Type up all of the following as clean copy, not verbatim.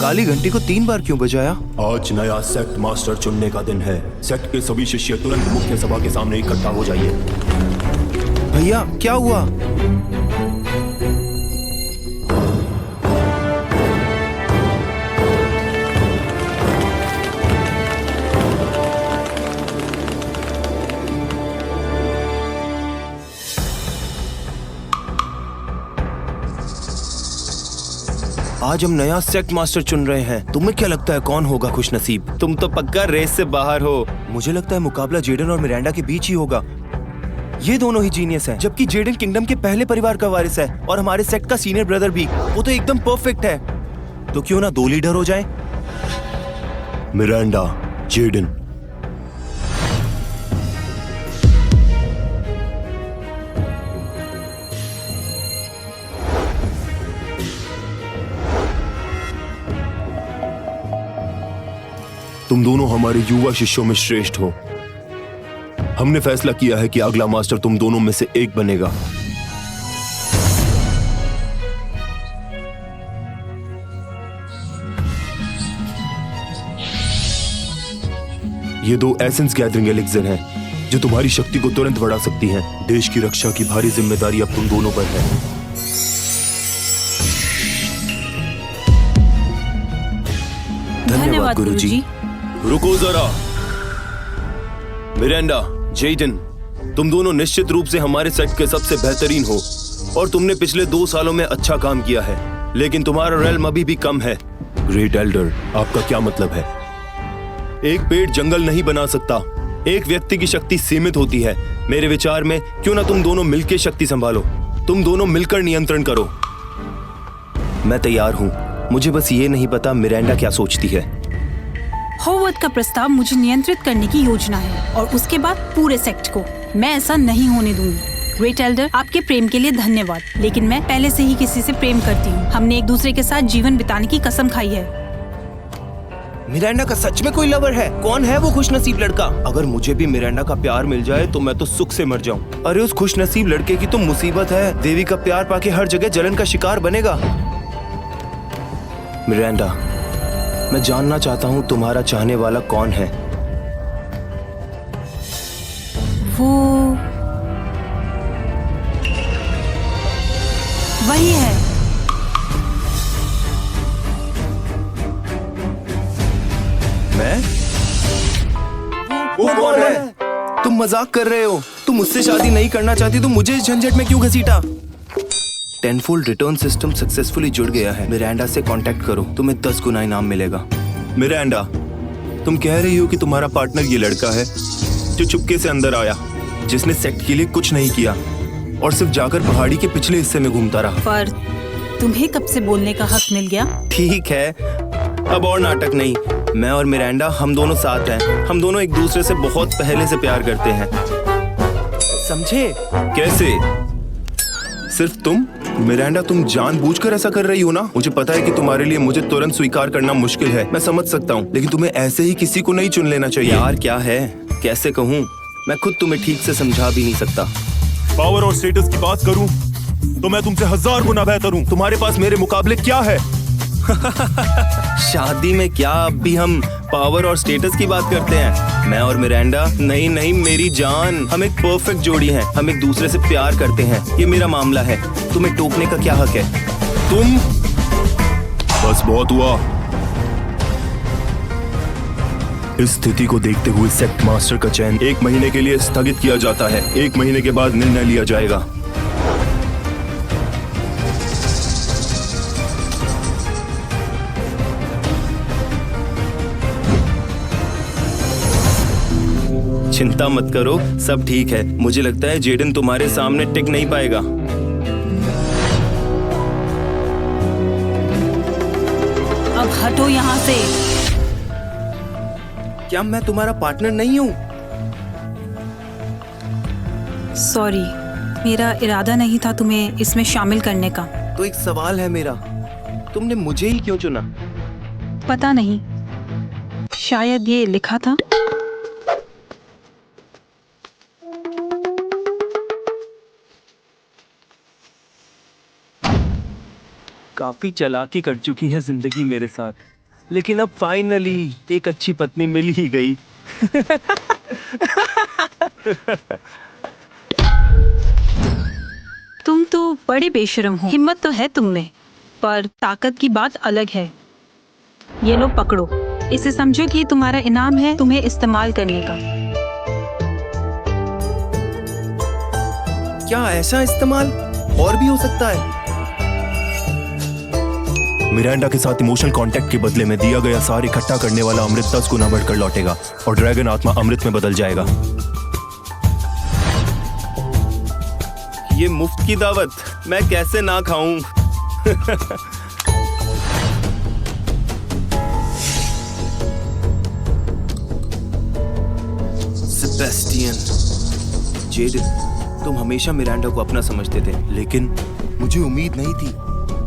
काली घंटी को 3 बार क्यों बजाया? आज नया सेक्ट मास्टर चुनने का दिन है। सेक्ट के सभी शिष्य तुरंत मुख्य सभा के सामने इकट्ठा हो जाइए। भैया क्या हुआ? आज हम नया सेक्ट मास्टर चुन रहे हैं। तुम्हें क्या लगता है कौन होगा खुशनसीब? तुम तो पक्का रेस से बाहर हो। मुझे लगता है मुकाबला जेडन और मिरांडा के बीच ही होगा। ये दोनों ही जीनियस हैं, जबकि जेडन किंगडम के पहले परिवार का वारिस है और हमारे सेक्ट का सीनियर ब्रदर भी। वो तो एकदम परफेक्ट है। तो क्यों ना 2 लीडर हो जाएं? Miranda, Jayden. तुम दोनों हमारे युवा शिष्यों में श्रेष्ठ हो। हमने फैसला किया है कि अगला मास्टर तुम दोनों में से एक बनेगा। ये 2 एसेंस गैदरिंग एलिक्सर हैं जो तुम्हारी शक्ति को तुरंत बढ़ा सकती हैं। देश की रक्षा की भारी जिम्मेदारी अब तुम दोनों पर है। धन्यवाद गुरुजी। रुको जरा। मिरांडा, जेडन, तुम दोनों निश्चित रूप से हमारे सेक्ट के सबसे बेहतरीन हो और तुमने पिछले 2 सालों में अच्छा काम किया है, लेकिन तुम्हारा रेल्म अभी भी कम है। ग्रेट एल्डर, आपका क्या मतलब है? एक पेड़ जंगल नहीं बना सकता। एक व्यक्ति की शक्ति सीमित होती है। मेरे विचार में क्यों ना तुम दोनों मिलकर शक्ति संभालो। तुम दोनों मिलकर नियंत्रण करो। मैं तैयार हूँ। मुझे बस ये नहीं पता मिरांडा क्या सोचती है। होवर्ड का प्रस्ताव मुझे नियंत्रित करने की योजना है और उसके बाद पूरे सेक्ट को। मैं ऐसा नहीं होने दूंगी। ग्रेट एल्डर, आपके प्रेम के लिए धन्यवाद, लेकिन मैं पहले से ही किसी से प्रेम करती हूँ। हमने एक दूसरे के साथ जीवन बिताने की कसम खाई है। मिरांडा का सच में कोई लवर है? कौन है वो खुशनसीब लड़का? अगर मुझे भी मिरांडा का प्यार मिल जाए तो मैं तो सुख से मर जाऊं। अरे उस खुशनसीब लड़के की तो मुसीबत है। देवी का प्यार पाके हर जगह जलन का शिकार बनेगा। मिरांडा, मैं जानना चाहता हूँ तुम्हारा चाहने वाला कौन है? वो वही है। मैं? वो कौन है? तुम मजाक कर रहे हो? तुम मुझसे शादी नहीं करना चाहती तो मुझे इस झंझट में क्यों घसीटा? टेनफोल्ड रिटर्न सिस्टम सक्सेसफुली जुड़ गया है। मिरांडा से कांटेक्ट करो, तुम्हें 10 गुना इनाम मिलेगा। मिरांडा, तुम कह रही हो कि तुम्हारा पार्टनर ये लड़का है जो चुपके से अंदर आया, जिसने सेक्ट के लिए कुछ नहीं किया और सिर्फ जाकर पहाड़ी के पिछले हिस्से में घूमता रहा। पर तुम्हें कब से बोलने का हक मिल गया? ठीक है, अब और नाटक नहीं। मैं और मिरांडा हम दोनों साथ हैं। हम दोनों एक दूसरे से बहुत पहले से प्यार करते हैं, समझे? कैसे? सिर्फ तुम? मिरांडा, तुम जानबूझकर ऐसा कर रही हो ना? मुझे पता है कि तुम्हारे लिए मुझे तुरंत स्वीकार करना मुश्किल है, मैं समझ सकता हूँ, लेकिन तुम्हें ऐसे ही किसी को नहीं चुन लेना चाहिए। यार क्या है, कैसे कहूँ? मैं खुद तुम्हें ठीक से समझा भी नहीं सकता। पावर और स्टेटस की बात करूं तो मैं तुमसे 1000 गुना बेहतर हूं। तुम्हारे पास मेरे मुकाबले क्या है? शादी में क्या अब भी हम पावर और स्टेटस की बात करते हैं? मैं और मिरांडा, नहीं नहीं मेरी जान, हम एक परफेक्ट जोड़ी हैं। हम एक दूसरे से प्यार करते हैं, ये मेरा मामला है। तुम्हें टोकने का क्या हक है? तुम बस बहुत हुआ। इस स्थिति को देखते हुए सेक्ट मास्टर का चयन 1 महीने के लिए स्थगित किया जाता है। 1 महीने के बाद निर्णय लिया जाएगा। चिंता मत करो, सब ठीक है। मुझे लगता है जेडन तुम्हारे सामने टिक नहीं पाएगा। अब हटो यहाँ से। क्या मैं तुम्हारा पार्टनर नहीं हूँ? सॉरी, मेरा इरादा नहीं था तुम्हें इसमें शामिल करने का। तो एक सवाल है मेरा, तुमने मुझे ही क्यों चुना? पता नहीं, शायद ये लिखा था। काफी चालाकी कर चुकी है जिंदगी मेरे साथ, लेकिन अब फाइनली एक अच्छी पत्नी मिल ही गई। तुम तो बड़े बेशरम हो। हिम्मत तो है तुम में, पर ताकत की बात अलग है। ये लो पकड़ो, इसे समझो कि तुम्हारा इनाम है तुम्हें इस्तेमाल करने का। क्या ऐसा इस्तेमाल और भी हो सकता है? मिरांडा के साथ इमोशनल कांटेक्ट के बदले में दिया गया सार इकट्ठा करने वाला अमृत 10 गुना बढ़कर लौटेगा और ड्रैगन आत्मा अमृत में बदल जाएगा। ये मुफ्त की दावत, मैं कैसे ना खाऊं? सेबेस्टियन, जेडन, तुम हमेशा मिरांडा को अपना समझते थे, लेकिन मुझे उम्मीद नहीं थी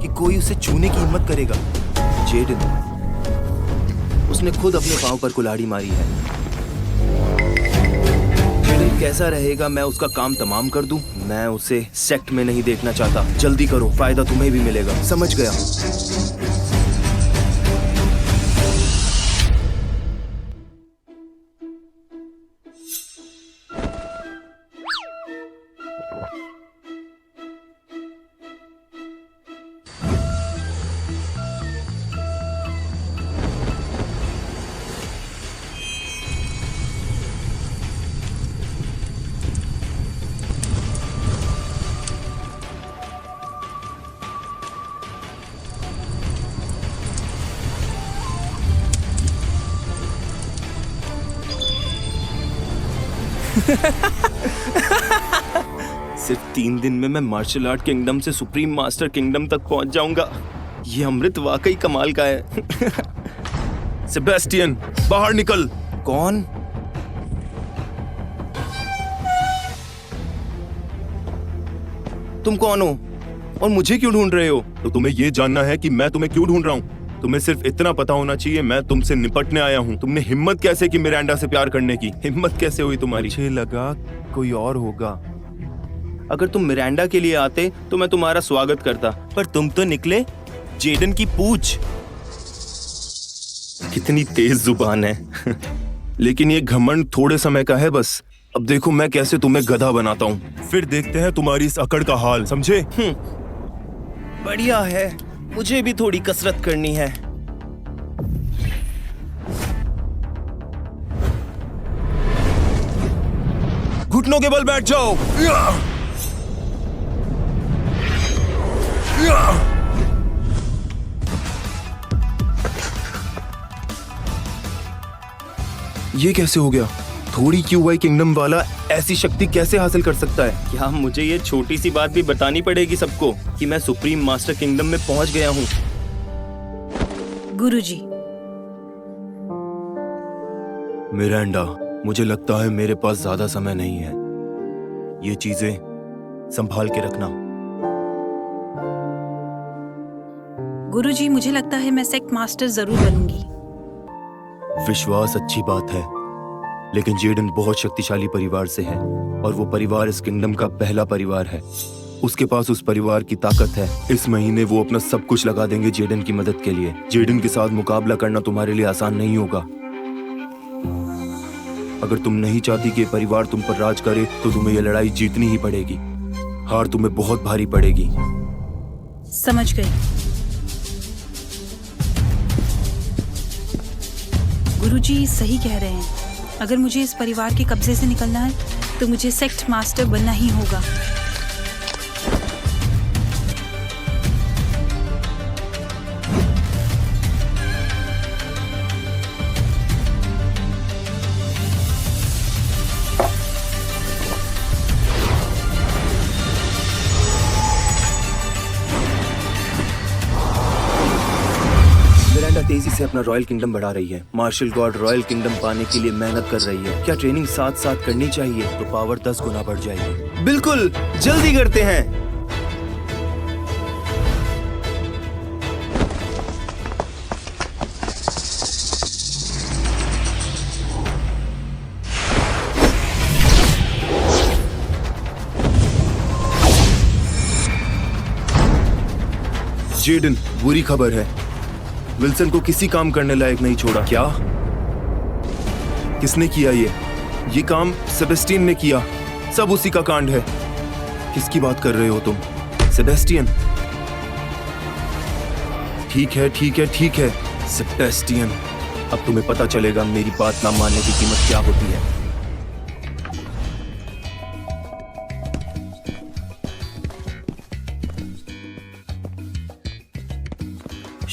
कि कोई उसे छूने की हिम्मत करेगा। जेडन, उसने खुद अपने पांव पर कुल्हाड़ी मारी है। जेडन कैसा रहेगा मैं उसका काम तमाम कर दूं? मैं उसे सेक्ट में नहीं देखना चाहता। जल्दी करो, फायदा तुम्हें भी मिलेगा। समझ गया? सिर्फ 3 दिन में मैं मार्शल आर्ट किंगडम से सुप्रीम मास्टर किंगडम तक पहुंच जाऊंगा। ये अमृत वाकई कमाल का है। सेबेस्टियन, बाहर निकल। कौन? तुम कौन हो और मुझे क्यों ढूंढ रहे हो? तो तुम्हें ये जानना है कि मैं तुम्हें क्यों ढूंढ रहा हूँ? तुम्हें सिर्फ इतना पता होना चाहिए, मैं तुमसे निपटने आया हूँ। तुमने हिम्मत कैसे की मिरांडा से प्यार करने की? हिम्मत कैसे हुई तुम्हारी? मुझे लगा कोई और होगा। अगर तुम मिरांडा के लिए आते तो मैं तुम्हारा स्वागत करता, पर तुम तो निकले जेडन की पूछ। कितनी तेज जुबान है। लेकिन ये घमंड थोड़े समय का है बस। अब देखो मैं कैसे तुम्हें गधा बनाता हूँ, फिर देखते हैं तुम्हारी इस अकड़ का हाल, समझे? बढ़िया है, मुझे भी थोड़ी कसरत करनी है। घुटनों के बल बैठ जाओ। ये कैसे हो गया? थोड़ी क्यूआई किंगडम वाला ऐसी शक्ति कैसे हासिल कर सकता है? क्या मुझे ये छोटी सी बात भी बतानी पड़ेगी सबको कि मैं सुप्रीम मास्टर किंगडम में पहुंच गया हूँ? गुरुजी, मिरांडा, मुझे लगता है मेरे पास ज्यादा समय नहीं है। ये चीजें संभाल के रखना। गुरुजी, मुझे लगता है मैं सेक्ट मास्टर जरूर बनूंगी। विश्वास अच्छी बात है, लेकिन जेडन बहुत शक्तिशाली परिवार से है और वो परिवार इस किंगडम का पहला परिवार है। उसके पास उस परिवार की ताकत है। इस महीने वो अपना सब कुछ लगा देंगे जेडन की मदद के लिए। जेडन के साथ मुकाबला करना तुम्हारे लिए आसान नहीं होगा। अगर तुम नहीं चाहती कि परिवार तुम पर राज करे तो तुम्हें यह लड़ाई जीतनी ही पड़ेगी। हार तुम्हें बहुत भारी पड़ेगी। समझ गई। गुरुजी सही कह रहे हैं। अगर मुझे इस परिवार के कब्जे से निकलना है तो मुझे सेक्ट मास्टर बनना ही होगा। मिरांडा तेजी से अपना रॉयल किंगडम बढ़ा रही है। मार्शल गॉड रॉयल किंगडम पाने के लिए मेहनत कर रही है। क्या ट्रेनिंग साथ साथ करनी चाहिए तो पावर 10 गुना बढ़ जाएगी। बिल्कुल, जल्दी करते हैं। जेडन, बुरी खबर है। विल्सन को किसी काम करने लायक नहीं छोड़ा। क्या? किसने किया ये काम सेबेस्टियन ने किया। सब उसी का कांड है। किसकी बात कर रहे हो तुम? सेबेस्टियन? ठीक है सेबेस्टियन, अब तुम्हें पता चलेगा मेरी बात ना मानने की कीमत क्या होती है।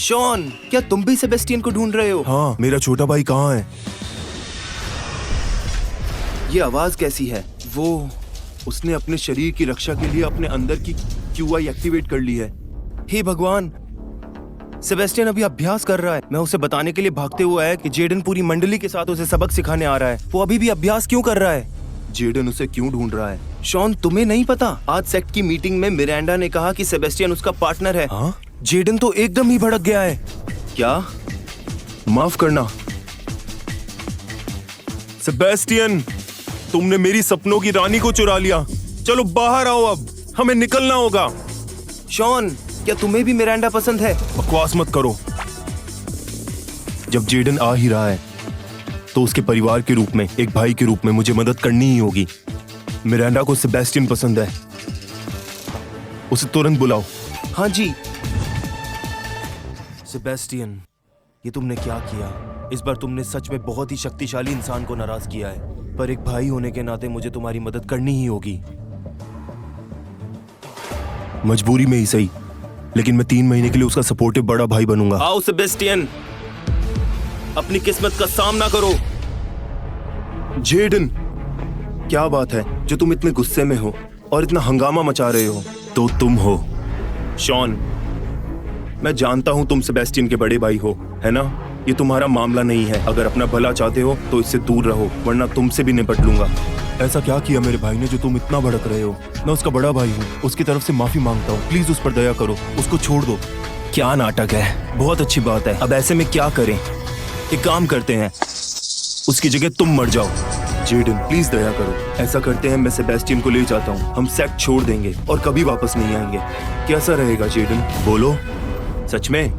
शॉन, क्या तुम भी सेबेस्टियन को ढूंढ रहे हो? हाँ, मेरा छोटा भाई कहाँ है? ये आवाज कैसी है? उसने अपने शरीर की रक्षा के लिए अपने अंदर की QI एक्टिवेट कर ली है। हे भगवान, सेबेस्टियन अभी अभ्यास कर रहा है। मैं उसे बताने के लिए भागते हुआ है कि जेडन पूरी मंडली के साथ उसे सबक सिखाने आ रहा है। वो अभी भी अभ्यास क्यों कर रहा है? जेडन उसे क्यों ढूंढ रहा है? शॉन, तुम्हें नहीं पता? आज सेक्ट की मीटिंग में मिरांडा ने कहा कि सेबेस्टियन उसका पार्टनर है। हाँ? जेडन तो एकदम ही भड़क गया है। क्या? माफ करना सेबेस्टियन, तुमने मेरी सपनों की रानी को चुरा लिया। चलो बाहर आओ, अब हमें निकलना होगा। शॉन, क्या तुम्हें भी मिरांडा पसंद है? बकवास मत करो। जब जेडन आ ही रहा है तो उसके परिवार के रूप में, एक भाई के रूप में मुझे मदद करनी ही होगी। मिरांडा को सेबेस्टियन पसंद है। उसे तुरंत बुलाओ। हाँ जी। सेबेस्टियन, ये तुमने क्या किया? इस बार तुमने सच में बहुत ही शक्तिशाली इंसान को नाराज किया है, पर एक भाई होने के नाते मुझे तुम्हारी मदद करनी ही होगी। मजबूरी में ही सही, लेकिन मैं 3 महीने के लिए उसका सपोर्टिव बड़ा भाई बनूंगा। आओ सेबेस्टियन, अपनी किस्मत का सामना करो। जेडन, क्या बात है जो तुम इतने गुस्से में हो और इतना हंगामा मचा रहे हो? तो तुम हो शॉन। मैं जानता हूं तुम सेबेस्टियन के बड़े भाई हो, है ना? ये तुम्हारा मामला नहीं है। अगर अपना भला चाहते हो तो इससे दूर रहो, वरना तुमसे भी निपट लूंगा। ऐसा क्या किया मेरे भाई ने जो तुम इतना भड़क रहे हो? मैं उसका बड़ा भाई हूँ, उसकी तरफ से माफी मांगता हूँ। प्लीज उस पर दया करो, उसको छोड़ दो। क्या नाटक है? बहुत अच्छी बात है। अब ऐसे में क्या करें? एक काम करते हैं, उसकी जगह तुम मर जाओ। जेडन, प्लीज दया करो। ऐसा करते हैं, मैं सेबेस्टियन को ले जाता हूँ। हम सेक्ट छोड़ देंगे और कभी वापस नहीं आएंगे। कैसा रहेगा जेडन? बोलो, सच में?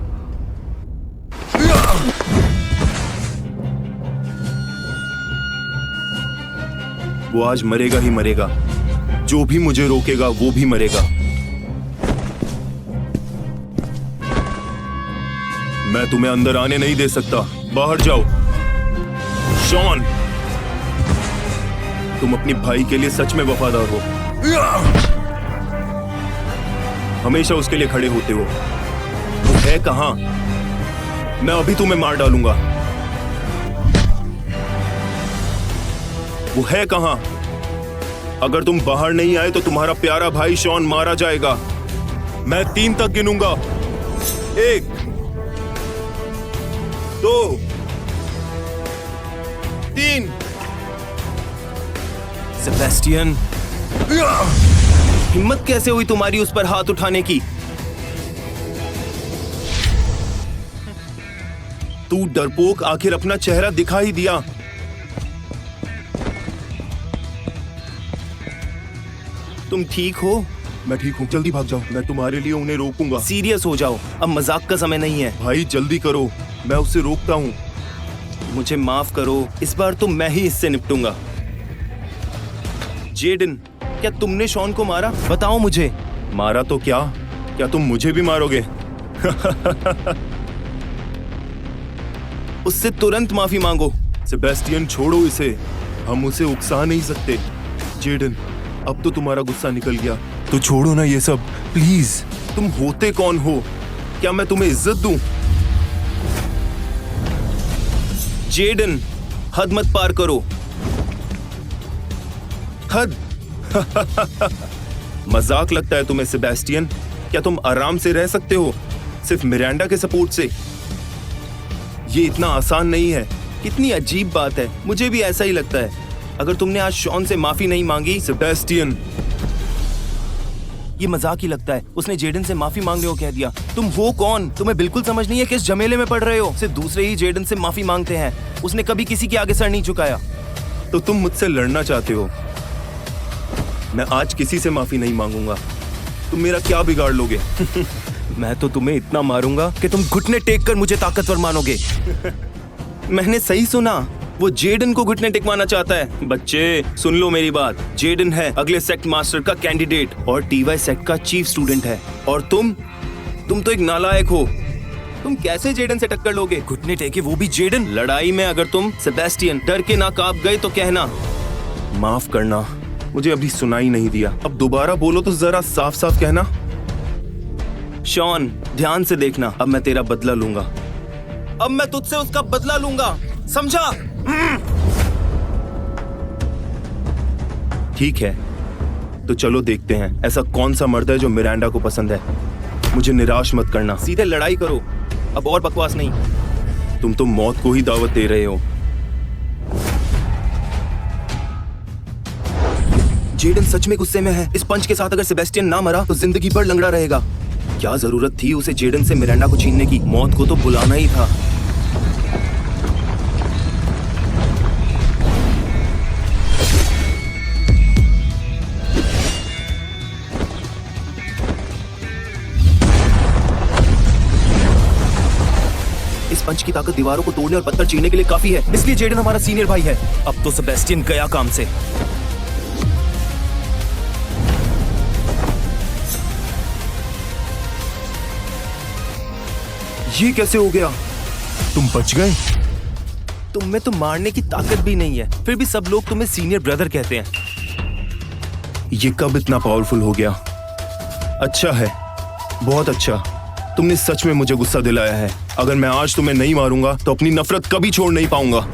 वो आज मरेगा ही मरेगा। जो भी मुझे रोकेगा वो भी मरेगा। मैं तुम्हें अंदर आने नहीं दे सकता। बाहर जाओ। शॉन, तुम अपनी भाई के लिए सच में वफादार हो। हमेशा उसके लिए खड़े होते हो। वो है कहां? मैं अभी तुम्हें मार डालूंगा। वो है कहां? अगर तुम बाहर नहीं आए तो तुम्हारा प्यारा भाई शॉन मारा जाएगा। मैं 3 तक गिनूंगा। 1, 2, 3। सेबेस्टियन, हिम्मत कैसे हुई तुम्हारी उस पर हाथ उठाने की? तू डरपोक, आखिर अपना चेहरा दिखा ही दिया। तुम ठीक हो? मैं ठीक हूँ, जल्दी भाग जाओ। मैं तुम्हारे लिए उन्हें रोकूंगा। सीरियस हो जाओ, अब मजाक का समय नहीं है। भाई जल्दी करो, मैं उसे रोकता हूँ। मुझे माफ करो, इस बार तो मैं ही इससे निपटूंगा। जेडन, क्या तुमने शॉन को मारा? बताओ मुझे। मारा तो क्या तुम मुझे भी मारोगे? उससे तुरंत माफी मांगो। सेबेस्टियन, छोड़ो इसे। हम उसे उकसा नहीं सकते। जेडन, अब तो तुम्हारा गुस्सा निकल गया, तो छोड़ो ना ये सब, प्लीज। तुम होते कौन हो? क्या मैं तुम्हें इज्जत दूं? जेडन, हद मत पार करो। हद? मजाक लगता है तुम्हें सेबेस्टियन? क्या तुम आराम से रह सकते हो सिर्फ मिरांडा के सपोर्ट से? ये इतना आसान नहीं है। कितनी अजीब बात है, मुझे भी ऐसा ही लगता है। अगर तुमने आज शॉन से माफी नहीं मांगी। सेबेस्टियन, ये मजाक ही लगता है। उसने जेडन से माफी मांगने को कह दिया। तुम हो कौन? तुम्हें बिल्कुल समझ नहीं है किस झमेले में पड़ रहे हो। सिर्फ दूसरे ही जेडन से माफी मांगते हैं। उसने कभी किसी के आगे सर नहीं झुकाया। तो तुम मुझसे लड़ना चाहते हो? मैं आज किसी से माफी नहीं मांगूंगा। तुम मेरा क्या बिगाड़ लोगे? मैं तो तुम्हें इतना मारूंगा कि तुम घुटने टेक कर मुझे ताकतवर मानोगे। मैंने सही सुना, वो जेडन को घुटने टेकवाना चाहता है। बच्चे सुन लो मेरी बात, जेडन है अगले सेक्ट मास्टर का कैंडिडेट और टीवाई सेक्ट का चीफ स्टूडेंट है। और तुम तो एक नालायक हो। तुम कैसे जेडन से टक्कर लोगे? घुटने टेके वो भी जेडन। लड़ाई में अगर तुम सेबेस्टियन डर के ना कांप गए तो कहना। माफ करना, मुझे अभी सुनाई नहीं दिया। अब दोबारा बोलो तो जरा साफ साफ कहना। शॉन ध्यान से देखना, अब मैं तेरा बदला लूंगा। अब मैं तुझसे उसका बदला लूंगा, समझा? ठीक है, तो चलो देखते हैं ऐसा कौन सा मर्द है जो मिरांडा को पसंद है। मुझे निराश मत करना। सीधे लड़ाई करो, अब और बकवास नहीं। तुम तो मौत को ही दावत दे रहे हो। जेडन सच में गुस्से में है। इस पंच के साथ अगर सेबेस्टियन ना मरा तो जिंदगी भर लंगड़ा रहेगा। क्या जरूरत थी उसे जेडन से मिरांडा को छीनने की? मौत को तो बुलाना ही था। इस पंच की ताकत दीवारों को तोड़ने और पत्थर चीरने के लिए काफी है, इसलिए जेडन हमारा सीनियर भाई है। अब तो सेबेस्टियन गया काम से। ये कैसे हो गया? तुम बच गए? तुम में तो मारने की ताकत भी नहीं है, फिर भी सब लोग तुम्हें सीनियर ब्रदर कहते हैं। ये कब इतना पावरफुल हो गया? अच्छा है, बहुत अच्छा। तुमने सच में मुझे गुस्सा दिलाया है। अगर मैं आज तुम्हें नहीं मारूंगा तो अपनी नफरत कभी छोड़ नहीं पाऊंगा।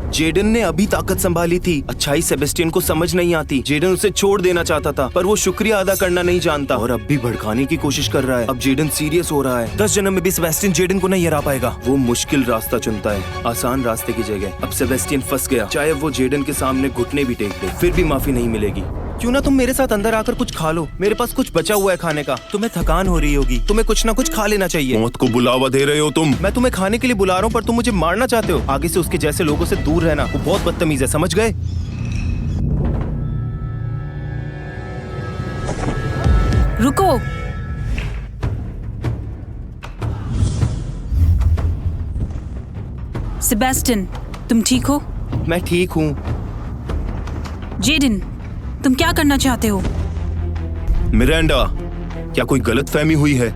जेडन ने अभी ताकत संभाली थी। अच्छाई सेबेस्टियन को समझ नहीं आती। जेडन उसे छोड़ देना चाहता था, पर वो शुक्रिया अदा करना नहीं जानता और अब भी भड़काने की कोशिश कर रहा है। अब जेडन सीरियस हो रहा है। 10 जन्म में भी सेबेस्टियन जेडन को नहीं हरा पाएगा। वो मुश्किल रास्ता चुनता है, आसान रास्ते की जगह। अब सेबेस्टियन फंस गया। चाहे वो जेडन के सामने घुटने भी टेक दे, फिर भी माफी नहीं मिलेगी। क्यों ना तुम मेरे साथ अंदर आकर कुछ खा लो? मेरे पास कुछ बचा हुआ है खाने का। तुम्हें थकान हो रही होगी, तुम्हें कुछ ना कुछ खा लेना चाहिए। मौत को बुलावा दे रहे हो तुम। मैं तुम्हें खाने के लिए बुला रहा हूँ, पर तुम मुझे मारना चाहते हो। आगे से उसके जैसे लोगों से दूर रहना, वो बहुत बदतमीज है, समझ गए? रुको। सेबेस्टियन, तुम ठीक हो? मैं ठीक हूँ। जेडन, तुम क्या करना चाहते हो? मिरांडा, क्या कोई गलतफहमी हुई है?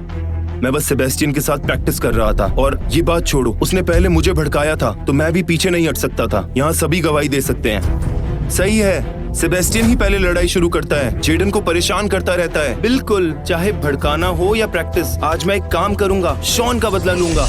मैं बस सेबेस्टियन के साथ प्रैक्टिस कर रहा था। और ये बात छोड़ो, उसने पहले मुझे भड़काया था तो मैं भी पीछे नहीं हट सकता था। यहाँ सभी गवाही दे सकते हैं। सही है, सेबेस्टियन ही पहले लड़ाई शुरू करता है, जेडन को परेशान करता रहता है। बिल्कुल, चाहे भड़काना हो या प्रैक्टिस, आज मैं एक काम करूंगा, शॉन का बदला लूंगा।